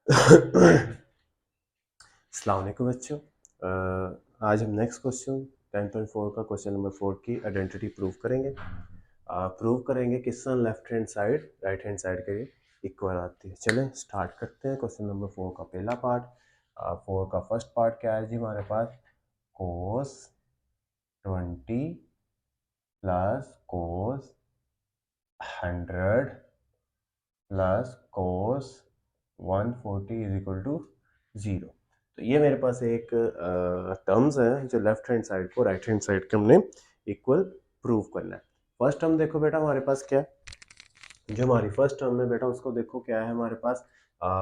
अस्सलाम वालेकुम बच्चों। आज हम नेक्स्ट क्वेश्चन 10.4 का क्वेश्चन नंबर 4 की आइडेंटिटी प्रूव करेंगे। प्रूव करेंगे कि सन left hand side right hand side के इक्वल आती है। चलें स्टार्ट करते हैं। क्वेश्चन नंबर 4 का पहला पार्ट। 4 का फर्स्ट पार्ट क्या है जी हमारे पास? Cos 20 plus cos 100 plus cos 140 is equal to 0। तो ये मेरे पास एक टर्म्स है जो लेफ्ट हैंड साइड को राइट हैंड साइड के हमने इक्वल प्रूव करना है। फर्स्ट टर्म देखो बेटा हमारे पास क्या है, जो हमारी फर्स्ट टर्म है बेटा उसको देखो क्या है हमारे पास।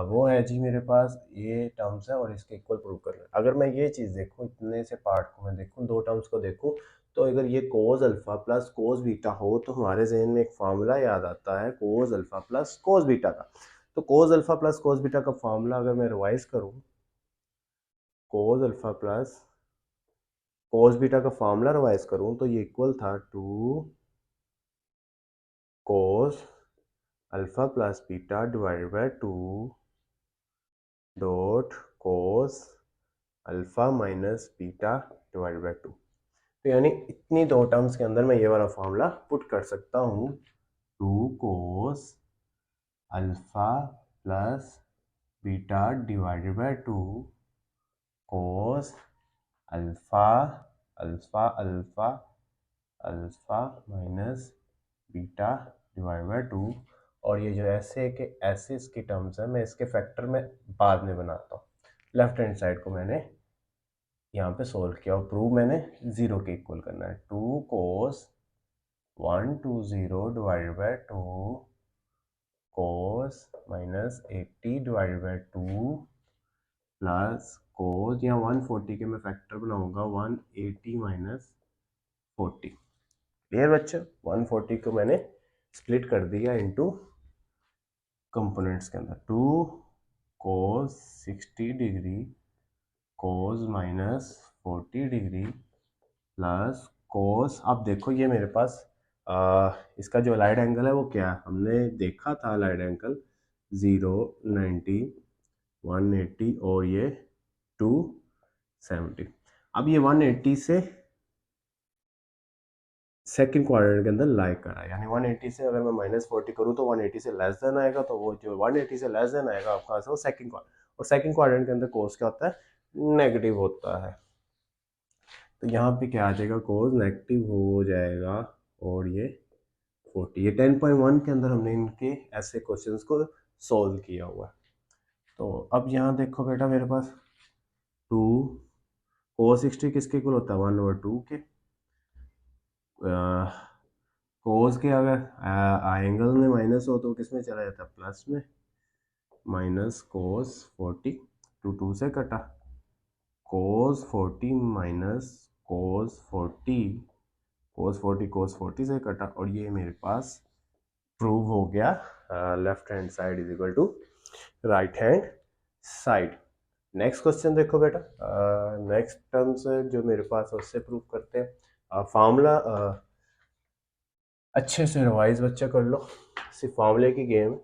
वो है जी मेरे पास ये टर्म्स है और इसके इक्वल प्रूव करना है। अगर मैं ये चीज़ देखूँ, इतने से पार्ट को मैं देखूँ, दो टर्म्स को देखूँ, तो अगर ये कोस अल्फा प्लस कोस बीटा हो तो हमारे जहन में एक फार्मूला याद आता है cos alpha plus cos beta का। तो cos alpha plus cos beta का फार्मूला अगर मैं रिवाइज करूँ, cos alpha plus cos beta का फार्मूला रिवाइज करूँ तो ये इक्वल था to cos alpha plus beta divided by two dot cos alpha minus beta divided by two. तो यानी इतनी दो टर्म्स के अंदर मैं ये वाला फॉर्मूला पुट कर सकता हूँ, two cos alpha plus beta divided by two cos alpha alpha alpha alpha minus beta divide by two. और ये जो ऐसे के ऐसे इसकी टर्म्स है मैं इसके फैक्टर में बाद में बनाता हूँ। लेफ्ट हैंड साइड को मैंने यहाँ पे सोल्व किया और प्रूव मैंने जीरो के इक्वल करना है। Two cos 120 divided by two cos minus 80 divided by two plus cos यहाँ 140 के मैं फैक्टर बनाऊंगा 180 माइनस 40। क्लियर बच्चे? 140 को मैंने स्प्लिट कर दिया इनटू कंपोनेंट्स के अंदर। Two cos 60 degree cos minus 40 degree plus cos. अब देखो ये मेरे पास इसका जो अलाइड एंगल है वो क्या है, हमने देखा था अलाइड एंगल 0, 90, 180 और ये 270। अब ये 180 से सेकंड क्वाड्रेंट के अंदर लाई करा, यानी 180 से अगर मैं -40 करूँ तो 180 से लेस देन आएगा, तो वो जो 180 से लेस देन आएगा आपका आंसर वो सेकंड क्वाड्रेंट। और सेकंड क्वाड्रेंट के अंदर कोस क्या होता है? नेगेटिव होता है। तो यहाँ पे क्या आ जाएगा? कोस नेगेटिव हो जाएगा। और ये 40, ये 10.1 के अंदर हमने इनके ऐसे क्वेश्चंस को सोल्व किया हुआ है। तो अब यहाँ देखो बेटा मेरे पास टू कोस 60 किसके इक्वल होता है? 1/2 के। कोस के अगर एंगल में माइनस हो तो किस में चला जाता है? प्लस में। माइनस कोस 40, टू से कटा, कोस 40 माइनस कोस 40, कोस 40 से कटा, और ये मेरे पास प्रूव हो गया left hand side is equal to right hand side. Next question देखो बेटा। नेक्स्ट टर्म्स जो मेरे पास है उससे प्रूव करते हैं। फार्मूला अच्छे से रिवाइज बच्चा कर लो, सिर्फ फार्मूले की गेम।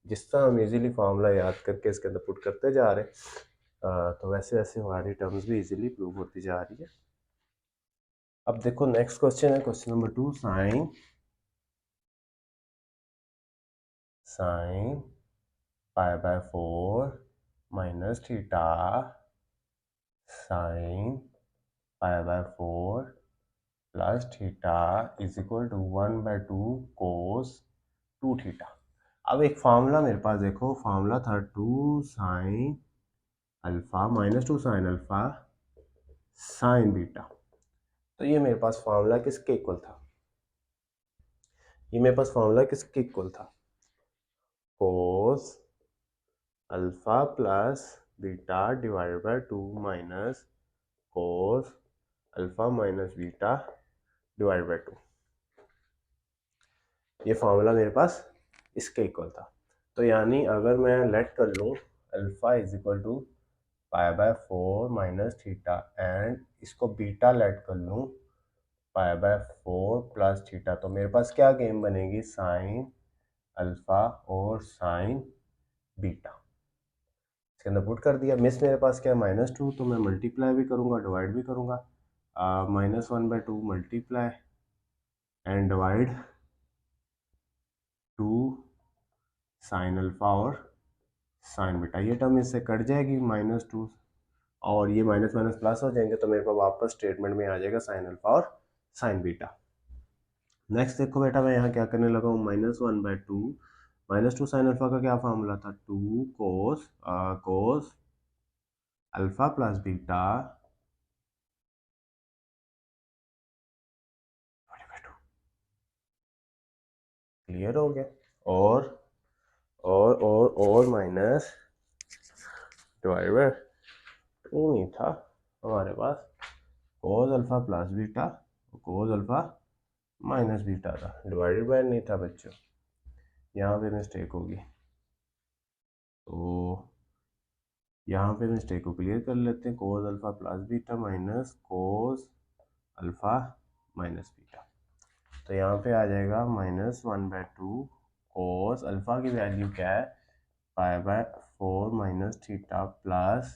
जिस तरह हम इजीली फार्मूला याद करके इसके अंदर पुट करते जा रहे हैं तो वैसे वैसे हमारी टर्म्स भी इजीली प्रूव होती जा रही है। अब देखो नेक्स्ट क्वेश्चन है question number 2। Sine pi by 4 minus theta sine pi by 4 plus theta is equal to 1/2 cos 2 theta. अब एक फार्मूला मेरे पास देखो, फार्मूला था 2 sine alpha minus 2 sine alpha sine beta. तो ये मेरे पास फार्मूला किसके इक्वल था? ये मेरे पास फार्मूला किसके इक्वल था? कोस alpha plus beta divided by 2 minus cos alpha minus beta divided by 2। ये फार्मूला मेरे पास इसके इक्वल था। तो यानी अगर मैं लेट कर लूँ alpha is equal to pi by 4 minus theta and इसको बीटा लेट कर लूँ पाई बाय 4 प्लस थीटा, तो मेरे पास क्या गेम बनेगी? साइन अल्फा और साइन बीटा। इसके अंदर पुट कर दिया। मिस मेरे पास क्या है -2, तो मैं मल्टीप्लाई भी करूँगा डिवाइड भी करूँगा। -1/2 multiply and divide 2 sine alpha और साइन बीटा। ये टर्म इससे कट जाएगी -2, और ये माइनस माइनस प्लस हो जाएंगे, तो मेरे पास वापस स्टेटमेंट में आ जाएगा साइन अल्फा और साइन बीटा। नेक्स्ट देखो बेटा, मैं यहाँ क्या करने लगा हूँ, -1/2 -2 साइन अल्फा का क्या फॉर्मूला था, 2 कोस अल्फा प्लस बीटा क्लियर हो गया। और माइनस डिवाइड बाय 2 नहीं था हमारे पास, cos alpha plus beta, cos alpha minus beta था, डिवाइडेड बाय नहीं था बच्चों, यहाँ पे मिस्टेक होगी। तो यहाँ पे मिस्टेक को क्लियर कर लेते हैं, कोस alpha plus beta minus cos alpha minus beta. तो यहाँ पे आ जाएगा -1/2 कोस अल्फा की वैल्यू क्या है, π/4 minus theta plus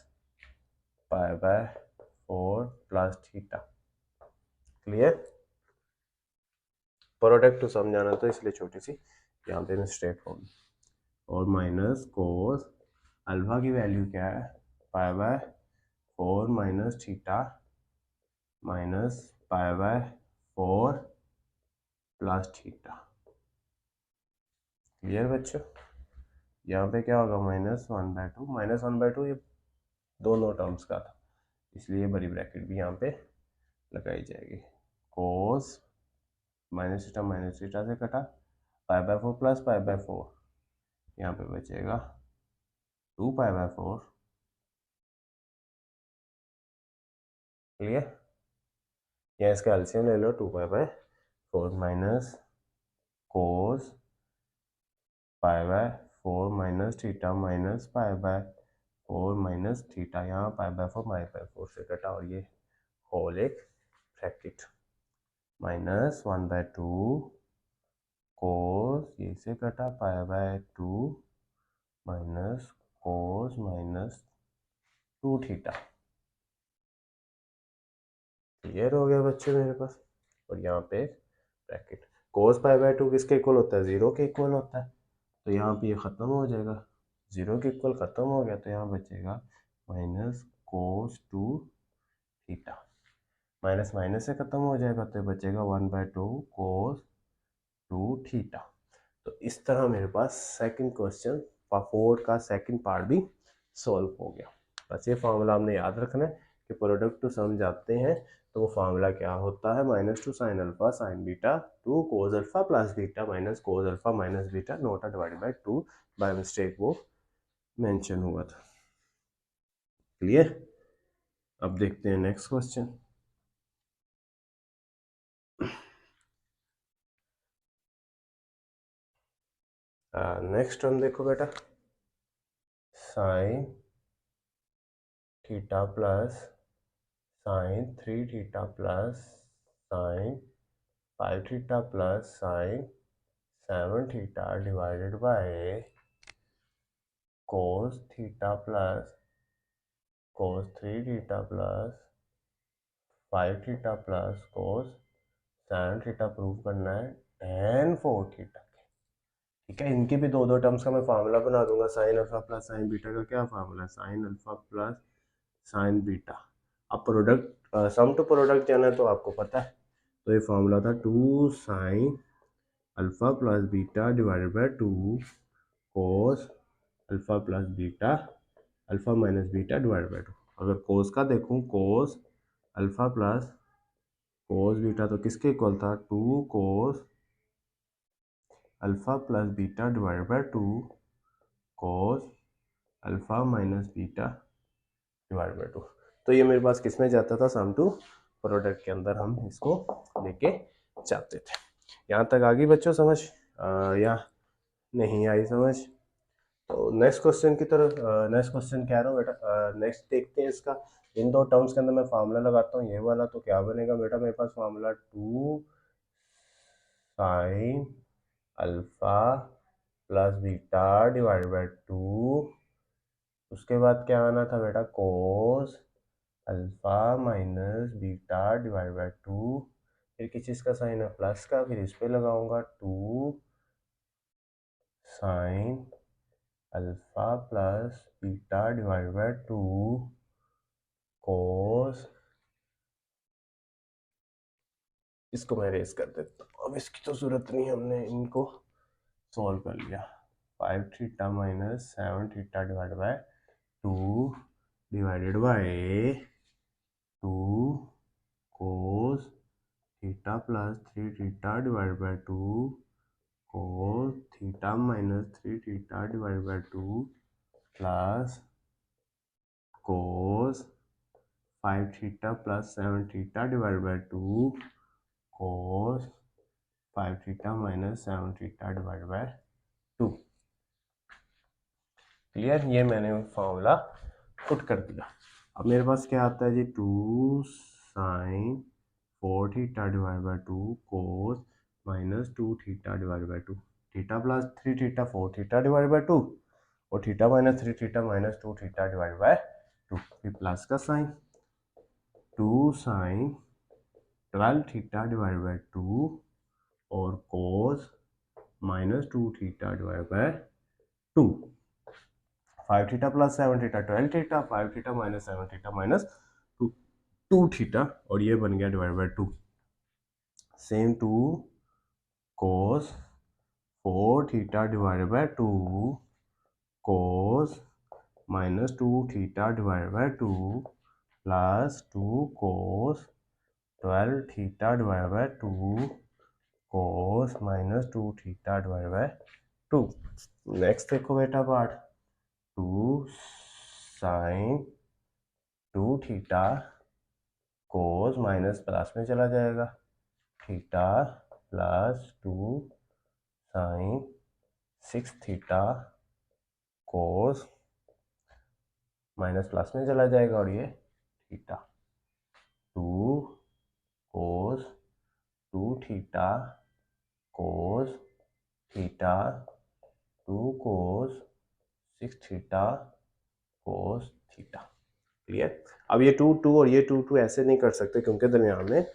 π/4 plus theta. Clear, product to समझाना तो इसलिए छोटी सी यहाँ पे मिस्टेक होगी। और माइनस कोस अल्फा की वैल्यू क्या है, π/4 minus theta minus π/4 plus theta. Clear बच्चों, यहाँ पे क्या होगा -1/2 ये दोनों टर्म्स का था, इसलिए बड़ी ब्रैकेट भी यहाँ पे लगाई जाएगी। कोस माइनस थीटा से कटा, π/4 प्लस π/4, यहाँ पे बचेगा 2π/4। क्लियर, या इसका एलसीएम ले लो, 2π/4 minus cos π/4 minus theta minus π/4 minus theta, यहाँ π/4 से कटा, और ये होल एक ब्रैकेट, -1/2 कोस ये से कटा π/2 minus cos minus 2 theta. Clear हो गया बच्चे मेरे पास। और यहाँ पे ब्रैकेट, कोस π/2 किसके इक्वल होता है, 0 के इक्वल होता है, तो यहाँ पे ये ख़त्म हो जाएगा, 0 के इक्वल ख़त्म हो गया, तो यहाँ बचेगा minus cos 2 theta, minus minus से ख़त्म हो जाएगा, तो बचेगा 1/2 कोस 2 थीटा। तो इस तरह मेरे पास सेकंड क्वेश्चन 4 का सेकंड पार्ट भी सॉल्व हो गया। बस ये फार्मूला हमने याद रखना है कि प्रोडक्ट टू सम जाते हैं तो वो फार्मूला क्या होता है, -2 sine alpha sine beta 2 cos alpha plus beta minus cos alpha minus beta NOTA divided by 2, by mistake वो मेंशन हुआ था। क्लियर, अब देखते हैं नेक्स्ट क्वेश्चन। नेक्स्ट हम देखो बेटा, sine theta plus sign 3 theta plus sign 5 theta plus sign 7 theta divided by cos theta plus cos 3 theta plus 5 theta plus cos 7 theta prove करना है tan 4 थीटा। ठीक है, इनकी भी दो दो टर्म्स का मैं फार्मूला बना दूंगा, sign alpha plus sign beta का क्या फार्मूला है, sign alpha plus sign beta. अब प्रोडक्ट सम टू प्रोडक्ट जाना है तो आपको पता है, तो ये फार्मूला था 2 sine alpha plus beta divided by 2 cos alpha plus beta alpha minus beta divided by 2। अगर कोस का देखूं, कोस अल्फा प्लस कोस बीटा तो किसके इक्वल था, 2 कोस alpha plus beta divided by 2 cos alpha minus beta divide by 2। तो ये मेरे पास किस में जाता था, सम टू प्रोडक्ट के अंदर हम इसको लेके जाते थे। यहाँ तक आ गई बच्चों समझ, या नहीं आई समझ? तो नेक्स्ट क्वेश्चन की तरफ, नेक्स्ट क्वेश्चन कह रहा हूँ बेटा, नेक्स्ट देखते हैं इसका। इन दो टर्म्स के अंदर मैं फार्मूला लगाता हूँ ये वाला, तो क्या बनेगा बेटा मेरे पास formula 2 sine alpha plus beta divided by 2 उसके बाद क्या आना था बेटा, cos alpha minus beta divide by 2, फिर किस चीज़ का साइन है, प्लस का, फिर इस पे लगाऊंगा 2 sine alpha plus beta divide by 2 कोस, इसको मैं रेस कर देता हूँ, अब इसकी तो जरूरत नहीं, हमने इनको सॉल्व कर लिया। 5 theta minus 7 theta divide by 2 divided by 2 cos theta plus 3 theta divide by 2 cos theta minus 3 theta divide by 2 plus cos 5 theta plus 7 theta divide by 2 cos 5 theta minus 7 theta divide by 2। Clear, ये मैंने formula put कर दिया। अब मेरे पास क्या आता है जी, 2 sine 4 theta divide by 2 cos minus 2 theta divide by 2, theta plus 3 theta 4 theta divide by 2 और theta minus 3 theta minus 2 theta divide by 2, फिर प्लस का sine 2 sine 12 theta divide by 2 और cos minus 2 theta divide by 2, 5 theta plus 7 theta 12 theta, 5 theta minus 7 theta minus 2 2 theta, और ये बन गया divide by 2। Same 2 cos 4 theta divide by 2 cos minus 2 theta divide by 2 plus 2 cos 12 theta divide by 2 cos minus 2 theta divide by 2। Next देखो बेटा part, 2 sine 2 theta cos minus plus में चला जाएगा, theta plus 2 sine 6 theta cos minus plus में चला जाएगा, और ये थीटा 2 कोस 2 थीटा कोस थीटा 2 कोस 6 थीटा कोस थीटा। क्लियर। अब ये 2 2 और ये 2 2 ऐसे नहीं कर सकते क्योंकि दरमियान में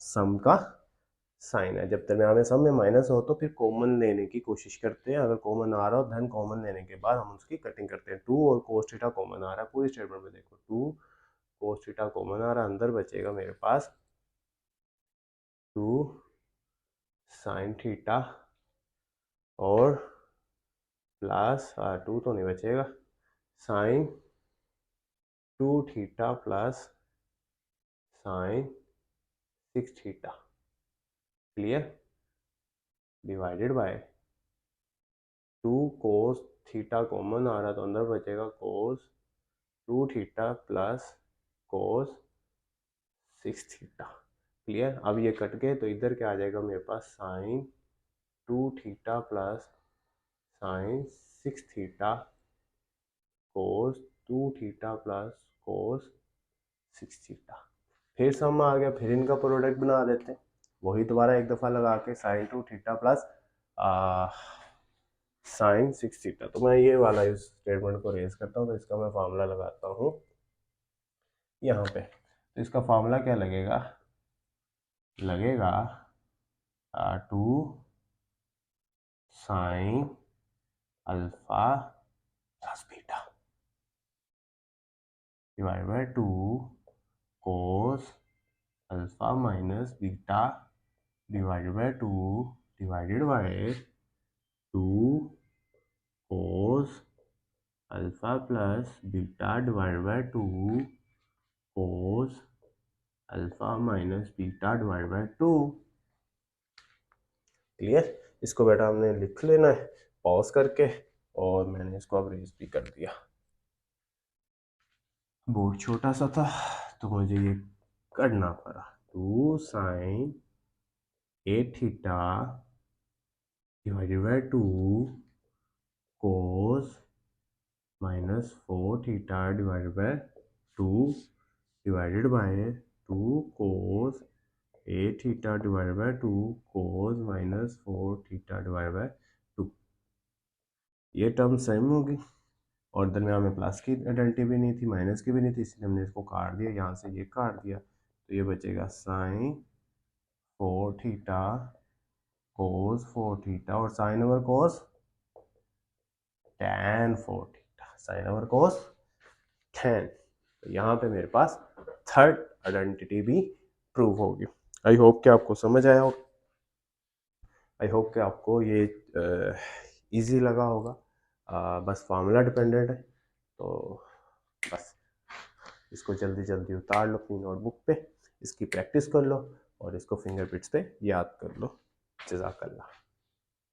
सम का साइन है। जब दरमियान में सम में माइनस हो तो फिर कॉमन लेने की कोशिश करते हैं, अगर कॉमन आ रहा हो धन कॉमन लेने के बाद हम उसकी कटिंग करते हैं। 2 और कोस थीटा कॉमन आ रहा है पूरी स्टेटमेंट में, देखो 2 कोस थीटा कॉमन आ रहा है, अंदर बचेगा मेरे पास 2 साइन थीटा और प्लस 2 तो नहीं बचेगा, sine 2 theta plus sine 6 theta. Clear, divided by 2 cos theta common आ रहा तो अंदर बचेगा cos 2 theta plus cos 6 theta. Clear, अब ये कट गए तो इधर क्या आ जाएगा मेरे पास, sine 2 theta plus sine 6 theta cos 2 theta plus cos 6 theta. फिर सम आ गया, फिर इनका प्रोडक्ट बना देते हैं, वही दोबारा एक दफ़ा लगा के sine 2 theta plus sine 6 theta. तो मैं ये वाला इस स्टेटमेंट को रेज करता हूँ, तो इसका मैं फार्मूला लगाता हूँ यहाँ पे। तो इसका फार्मूला क्या लगेगा, लगेगा 2 sine alpha plus beta divide by 2 cos alpha minus beta divided by 2 divided by 2 cos alpha plus beta divided by 2 cos alpha minus beta divided by 2। Clear, इसको बेटा हमने लिख लेना है पॉज करके, और मैंने इसको अब रेज भी कर दिया। बोर्ड छोटा सा था तो मुझे ये करना पड़ा। 2 sine 8 theta divided by 2 cos minus 4 theta divided by 2 divided by 2 cos 8 theta divided by 2 cos minus 4 theta divided by 2। ये टर्म सेम होगी, और दरम्यान में प्लस की आइडेंटिटी भी नहीं थी, माइनस की भी नहीं थी, इसलिए हमने इसको काट दिया, यहाँ से ये काट दिया, तो ये बचेगा साइन 4 थीटा कोस 4 थीटा और साइन ओवर कोस tan 4 थीटा, साइन ओवर कोस tan। तो यहाँ पे मेरे पास थर्ड आइडेंटिटी भी प्रूव होगी। आई होप कि आपको समझ आया होगा, आई होप कि आपको ये इजी लगा होगा। बस फार्मूला डिपेंडेंट है, तो बस इसको जल्दी जल्दी उतार लो अपनी नोटबुक पे, इसकी प्रैक्टिस कर लो और इसको फिंगरप्रिंट्स पे याद कर लो। जज़ाकल्लाह।